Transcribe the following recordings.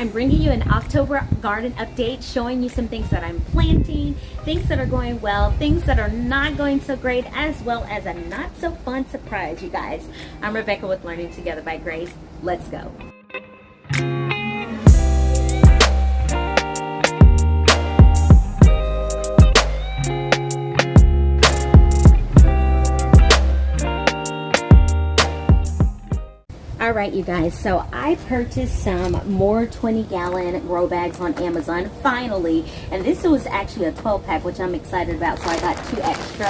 I'm bringing you an October garden update, showing you some things that I'm planting, things that are going well, things that are not going so great, as well as a not so fun surprise, you guys. I'm Rebekah with Learning Together by Grace. Let's go. Alright, you guys, so I purchased some more 20-gallon grow bags on Amazon, finally, and this was actually a 12-pack, which I'm excited about, so I got 2 extra,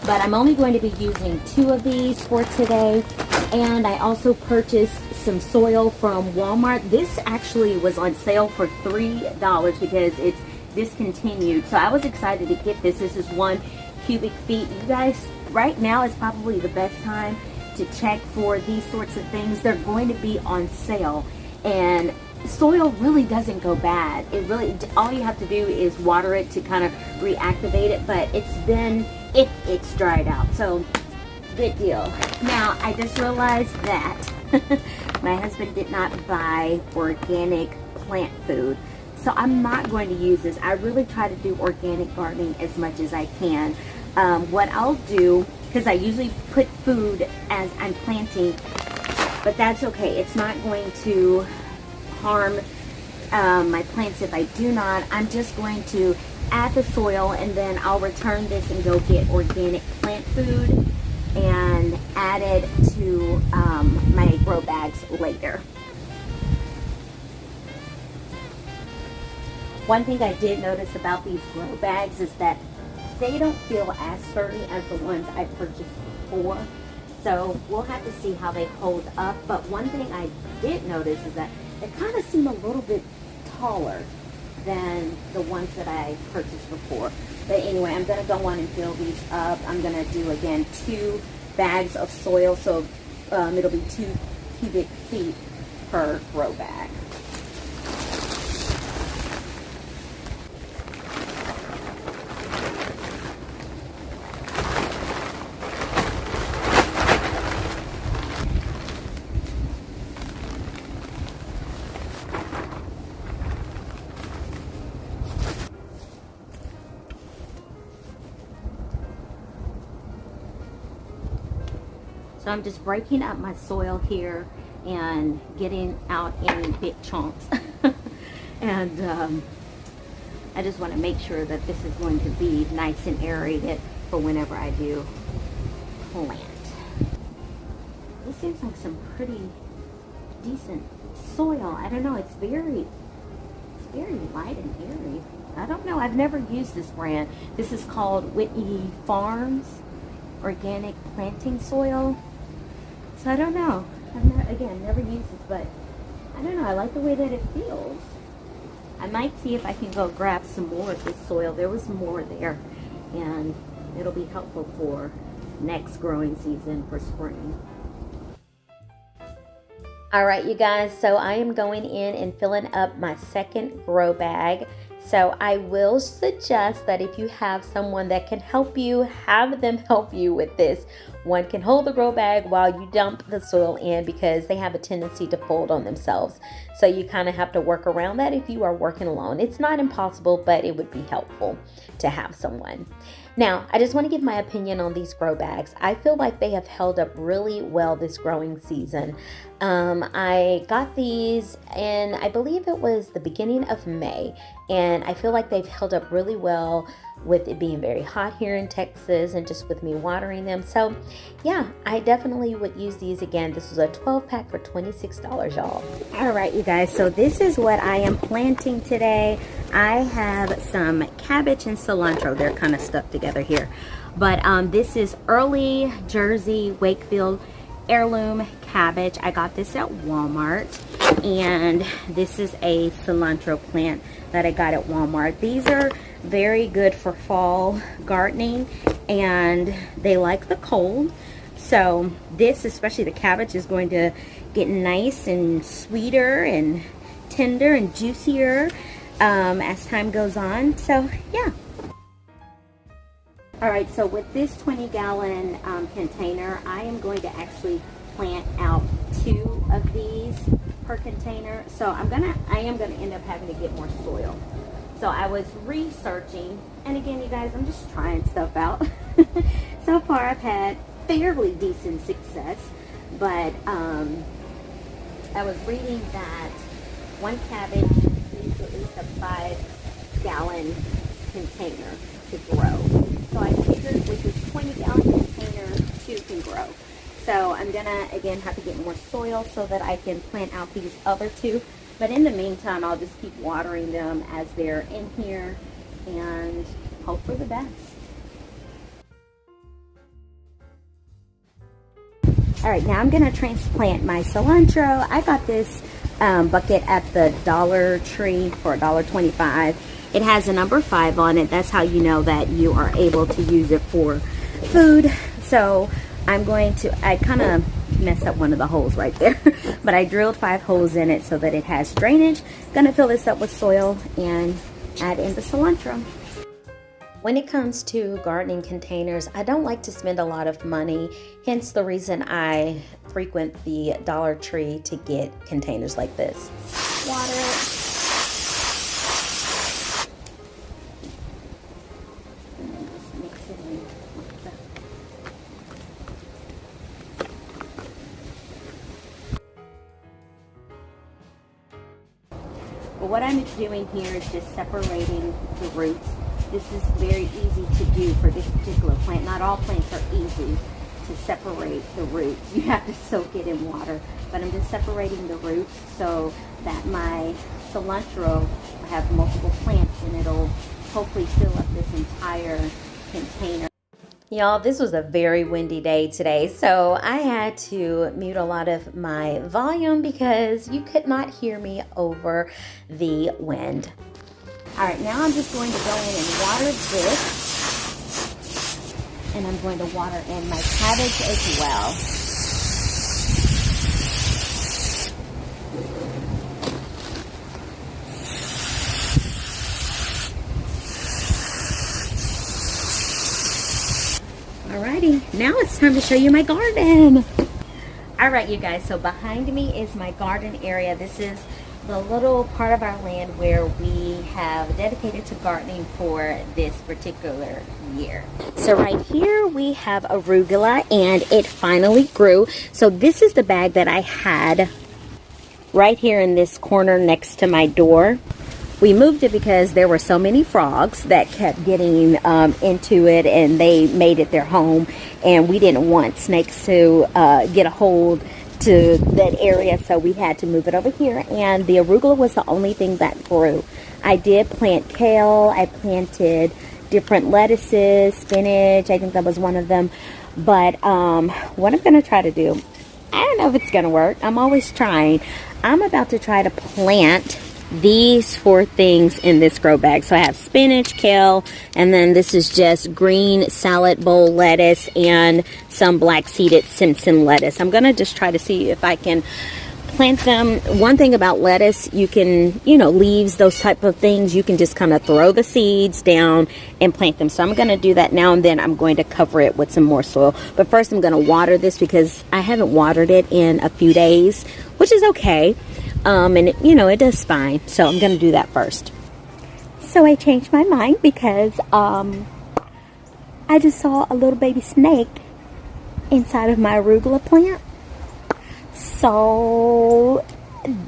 but I'm only going to be using 2 of these for today. And I also purchased some soil from Walmart. This actually was on sale for $3 because it's discontinued, so I was excited to get this. This is 1 cubic feet. You guys, right now is probably the best time to check for these sorts of things. They're going to be on sale, and soil really doesn't go bad. It really, all you have to do is water it to kind of reactivate it, but it's dried out, so good deal. Now I just realized that my husband did not buy organic plant food, so I'm not going to use this. I really try to do organic gardening as much as I can. What I'll do, because I usually put food as I'm planting, but that's okay. It's not going to harm my plants if I do not. I'm just going to add the soil, and then I'll return this and go get organic plant food and add it to my grow bags later. One thing I did notice about these grow bags is that they don't feel as sturdy as the ones I purchased before, so we'll have to see how they hold up. But one thing I did notice is that they kind of seem a little bit taller than the ones that I purchased before. But anyway, I'm going to go on and fill these up. I'm going to do, again, 2 bags of soil, so it'll be 2 cubic feet per grow bag. So I'm just breaking up my soil here and getting out any big chunks. And I just want to make sure that this is going to be nice and aerated for whenever I do plant. This seems like some pretty decent soil. I don't know, it's very light and airy. I don't know, I've never used this brand. This is called Whitney Farms Organic Planting Soil. So I don't know. I've never used this, but I don't know. I like the way that it feels. I might see if I can go grab some more of this soil. There was more there, and it'll be helpful for next growing season for spring. Alright, you guys, so I am going in and filling up my second grow bag. So I will suggest that if you have someone that can help you, have them help you with this. One can hold the grow bag while you dump the soil in, because they have a tendency to fold on themselves. So you kind of have to work around that if you are working alone. It's not impossible, but it would be helpful to have someone. Now, I just want to give my opinion on these grow bags. I feel like they have held up really well this growing season. I got these in, I believe it was the beginning of May, and I feel like they've held up really well with it being very hot here in Texas and just with me watering them. So yeah, I definitely would use these again. This was a 12-pack for $26, y'all. All right, you guys, so this is what I am planting today. I have some cabbage and cilantro. They're kind of stuck together here, but this is early Jersey Wakefield heirloom cabbage. I got this at Walmart, and this is a cilantro plant that I got at Walmart. These are very good for fall gardening, and they like the cold. So this, especially the cabbage, is going to get nice and sweeter and tender and juicier as time goes on. So yeah. Alright, so with this 20-gallon container, I am going to actually plant out 2 of these per container. So I am gonna end up having to get more soil. So I was researching, and again, you guys, I'm just trying stuff out. So far, I've had fairly decent success, but I was reading that one cabbage needs at least a 5-gallon container to grow. So I figured with this 20-gallon container, 2 can grow. So I'm gonna again have to get more soil so that I can plant out these other 2. But in the meantime, I'll just keep watering them as they're in here and hope for the best. All right, now I'm gonna transplant my cilantro. I got this bucket at the Dollar Tree for $1.25. It has a number 5 on it. That's how you know that you are able to use it for food. So I'm going to, I kind of messed up one of the holes right there, but I drilled 5 holes in it so that it has drainage. Gonna fill this up with soil and add in the cilantro. When it comes to gardening containers, I don't like to spend a lot of money, hence the reason I frequent the Dollar Tree to get containers like this. Water it. And just mix it in like that. But what I'm doing here is just separating the roots. This is very easy to do for this particular plant. Not all plants are easy to separate the roots. You have to soak it in water. But I'm just separating the roots so that my cilantro will have multiple plants and it'll hopefully fill up this entire container. Y'all, this was a very windy day today, so I had to mute a lot of my volume because you could not hear me over the wind. All right, now I'm just going to go in and water this, and I'm going to water in my cabbage as well. Alrighty, now it's time to show you my garden. All right, you guys, so behind me is my garden area. This is the little part of our land where we have dedicated to gardening for this particular year. So right here we have arugula, and it finally grew. So this is the bag that I had right here in this corner next to my door. We moved it because there were so many frogs that kept getting into it, and they made it their home, and we didn't want snakes to get a hold to that area, so we had to move it over here. And the arugula was the only thing that grew. I did plant kale, I planted different lettuces, spinach, I think that was one of them. But what I'm going to try to do, I don't know if it's going to work. I'm always trying. I'm about to try to plant these 4 things in this grow bag. So I have spinach, kale, and then this is just green salad bowl lettuce and some black seeded Simpson lettuce. I'm gonna just try to see if I can plant them. One thing about lettuce, you can, leaves, those type of things, you can just kind of throw the seeds down and plant them. So I'm gonna do that now, and then I'm going to cover it with some more soil. But first I'm gonna water this because I haven't watered it in a few days, which is okay. And it does fine. So I'm going to do that first. So I changed my mind because I just saw a little baby snake inside of my arugula plant. So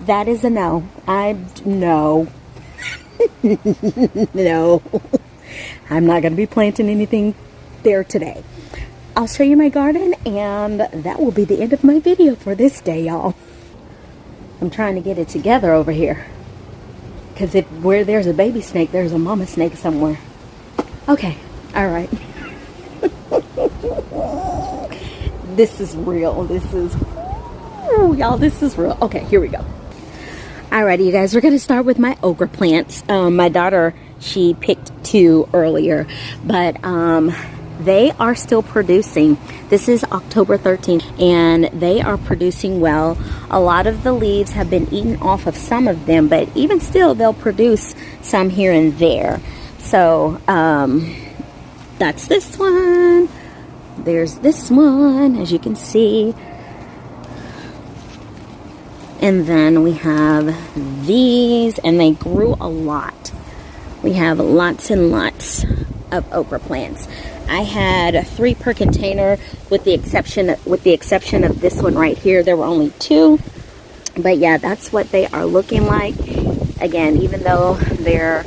that is a no. No. No. I'm not going to be planting anything there today. I'll show you my garden, and that will be the end of my video for this day, y'all. I'm trying to get it together over here, because where there's a baby snake, there's a mama snake somewhere. Okay, all right. This is real. Y'all, this is real. Okay, here we go. Alrighty, you guys, we're going to start with my okra plants. My daughter, she picked 2 earlier, but they are still producing. This is October 13th, and they are producing well. A lot of the leaves have been eaten off of some of them, but even still, they'll produce some here and there. So, that's this one. There's this one, as you can see. And then we have these, and they grew a lot. We have lots and lots of okra plants. I had 3 per container with the exception of this one right here. There were only 2. But yeah, that's what they are looking like. Again, even though there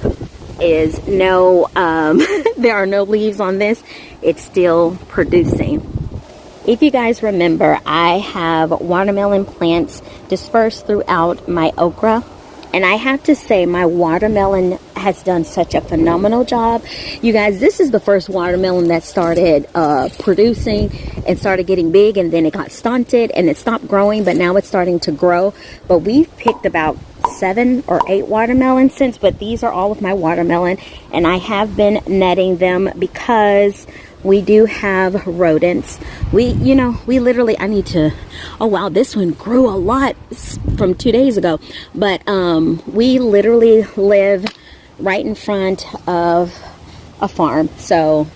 is no there are no leaves on this, it's still producing. If you guys remember, I have watermelon plants dispersed throughout my okra. And I have to say, my watermelon has done such a phenomenal job. You guys, this is the first watermelon that started producing and started getting big, and then it got stunted and it stopped growing, but now it's starting to grow. But we've picked about 7 or 8 watermelons since, but these are all of my watermelon, and I have been netting them because we do have rodents. We literally, I need to, oh wow, this one grew a lot from 2 days ago. But we literally live right in front of a farm. So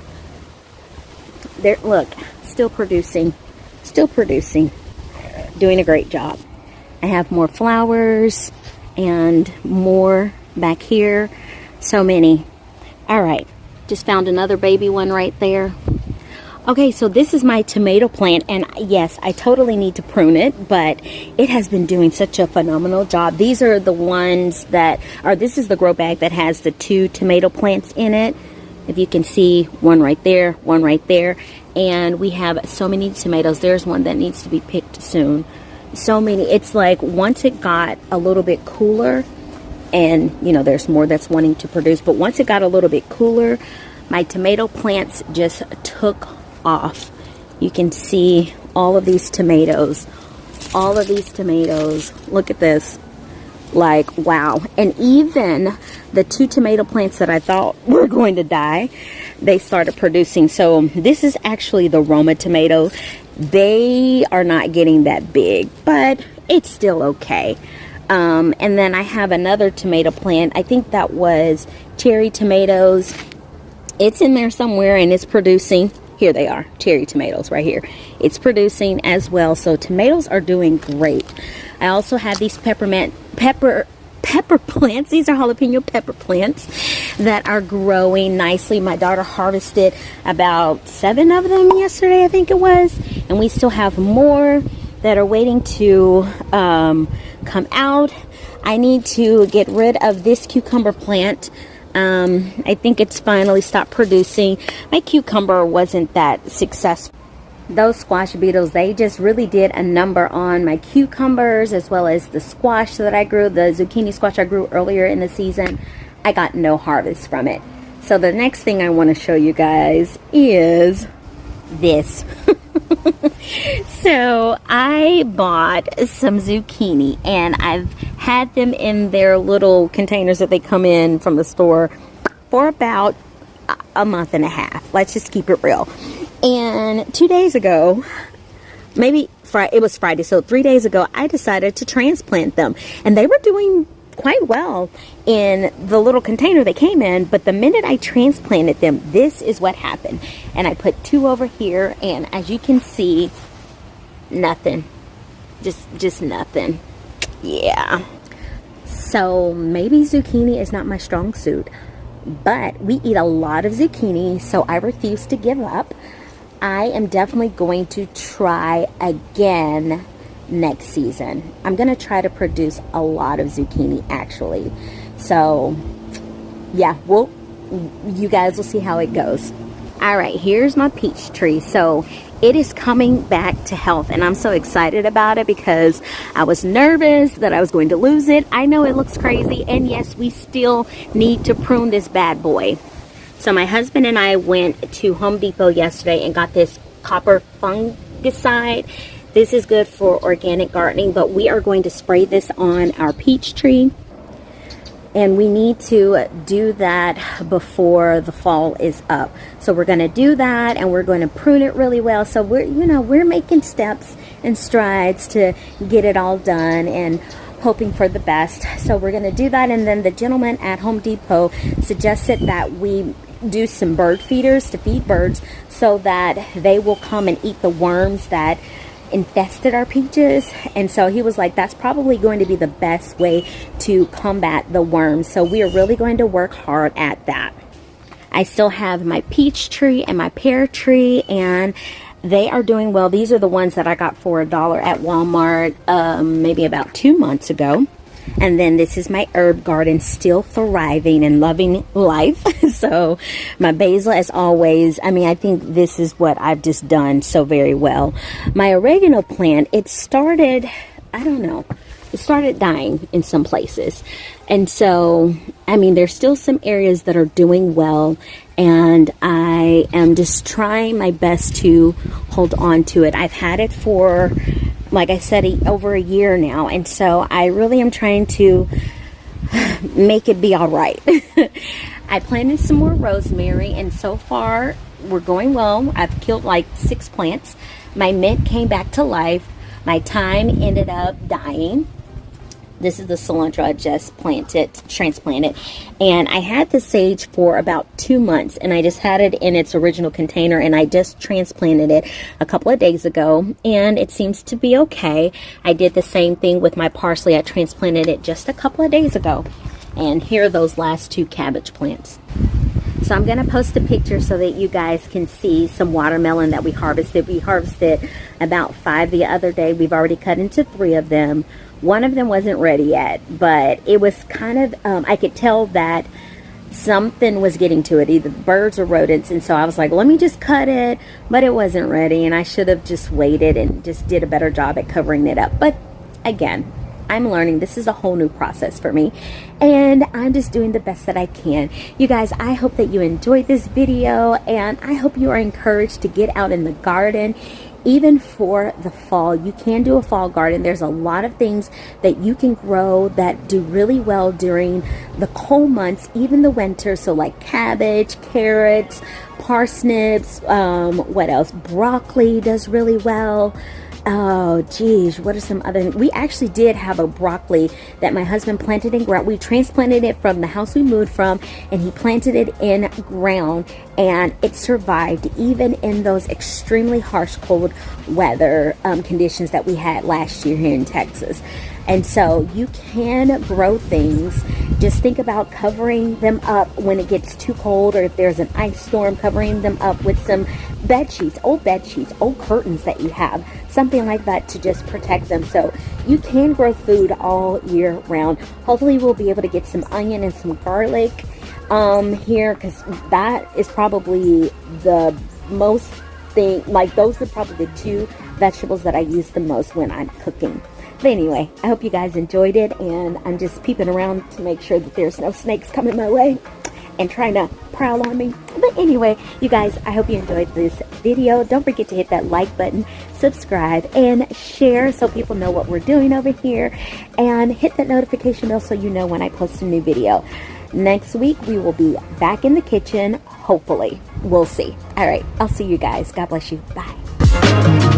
there, look, still producing, doing a great job. I have more flowers and more back here. So many. All right. Just found another baby one right there. Okay, so this is my tomato plant, and yes, I totally need to prune it, but it has been doing such a phenomenal job. These are the ones that are, this is the grow bag that has the 2 tomato plants in it. If you can see, one right there, and we have so many tomatoes. There's one that needs to be picked soon. So many. It's like once it got a little bit cooler, and there's more that's wanting to produce, but once it got a little bit cooler, my tomato plants just took off. You can see all of these tomatoes. Look at this. Like, wow. And even the 2 tomato plants that I thought were going to die, they started producing. So this is actually the Roma tomato. They are not getting that big, but it's still okay. And then I have another tomato plant. I think that was cherry tomatoes. It's in there somewhere, and it's producing. Here they are, cherry tomatoes right here. It's producing as well. So tomatoes are doing great. I also have these pepper plants. These are jalapeno pepper plants that are growing nicely. My daughter harvested about 7 of them yesterday, I think it was. And we still have more that are waiting to come out. I need to get rid of this cucumber plant. I think it's finally stopped producing. My cucumber wasn't that successful. Those squash beetles, they just really did a number on my cucumbers, as well as the squash that I grew, the zucchini squash I grew earlier in the season. I got no harvest from it. So the next thing I want to show you guys is this. So I bought some zucchini, and I've had them in their little containers that they come in from the store for about a month and a half. Let's just keep it real. And 2 days ago, maybe it was Friday, so 3 days ago, I decided to transplant them, and they were doing quite well in the little container they came in. But the minute I transplanted them, this is what happened. And I put 2 over here, and as you can see, nothing. Just nothing. Yeah. So maybe zucchini is not my strong suit, but we eat a lot of zucchini, so I refuse to give up. I am definitely going to try again next season. I'm going to try to produce a lot of zucchini, actually. So yeah, you guys will see how it goes. All right, here's my peach tree. So it is coming back to health, and I'm so excited about it because I was nervous that I was going to lose it. I know it looks crazy, and yes, we still need to prune this bad boy. So my husband and I went to Home Depot yesterday and got this copper fungicide. This is good for organic gardening, but we are going to spray this on our peach tree. And we need to do that before the fall is up. So we're going to do that, and we're going to prune it really well. So we're making steps and strides to get it all done and hoping for the best. So we're going to do that. And then the gentleman at Home Depot suggested that we do some bird feeders to feed birds so that they will come and eat the worms that infested our peaches, and so he was like, that's probably going to be the best way to combat the worms. So we are really going to work hard at that. I still have my peach tree and my pear tree, and they are doing well. These are the ones that I got for $1 at Walmart maybe about 2 months ago. And then this is my herb garden, still thriving and loving life. So my basil, as always, I mean, I think this is what I've just done so very well. My oregano plant, it started, I don't know, it started dying in some places. And so, I mean, there's still some areas that are doing well, and I am just trying my best to hold on to it. I've had it for, like I said, over a year now, and so I really am trying to make it be all right. I planted some more rosemary, and so far we're going well. I've killed like 6 plants. My mint came back to life. My thyme ended up dying. This is the cilantro I just transplanted. And I had the sage for about 2 months, and I just had it in its original container, and I just transplanted it a couple of days ago, and it seems to be okay. I did the same thing with my parsley. I transplanted it just a couple of days ago. And here are those last 2 cabbage plants. So I'm going to post a picture so that you guys can see some watermelon that we harvested. We harvested about 5 the other day. We've already cut into 3 of them. One of them wasn't ready yet, but it was kind of, I could tell that something was getting to it, either birds or rodents, and so I was like, let me just cut it, but it wasn't ready, and I should have just waited and just did a better job at covering it up. But again, I'm learning. This is a whole new process for me, and I'm just doing the best that I can. You guys, I hope that you enjoyed this video, and I hope you are encouraged to get out in the garden. Even for the fall, you can do a fall garden. There's a lot of things that you can grow that do really well during the cold months, even the winter. So like cabbage, carrots, parsnips, what else? Broccoli does really well. Oh, geez, what are some other? We actually did have a broccoli that my husband planted in ground. We transplanted it from the house we moved from, and he planted it in ground, and it survived even in those extremely harsh cold weather conditions that we had last year here in Texas. And so you can grow things. Just think about covering them up when it gets too cold, or if there's an ice storm, covering them up with some bed sheets, old curtains that you have, something like that to just protect them. So you can grow food all year round. Hopefully we'll be able to get some onion and some garlic here, because that is probably the most thing, like those are probably the 2 vegetables that I use the most when I'm cooking. But anyway, I hope you guys enjoyed it, and I'm just peeping around to make sure that there's no snakes coming my way and trying to prowl on me. But anyway, you guys, I hope you enjoyed this video. Don't forget to hit that like button, subscribe, and share so people know what we're doing over here, and hit that notification bell so you know when I post a new video. Next week, we will be back in the kitchen, hopefully. We'll see. All right, I'll see you guys. God bless you. Bye.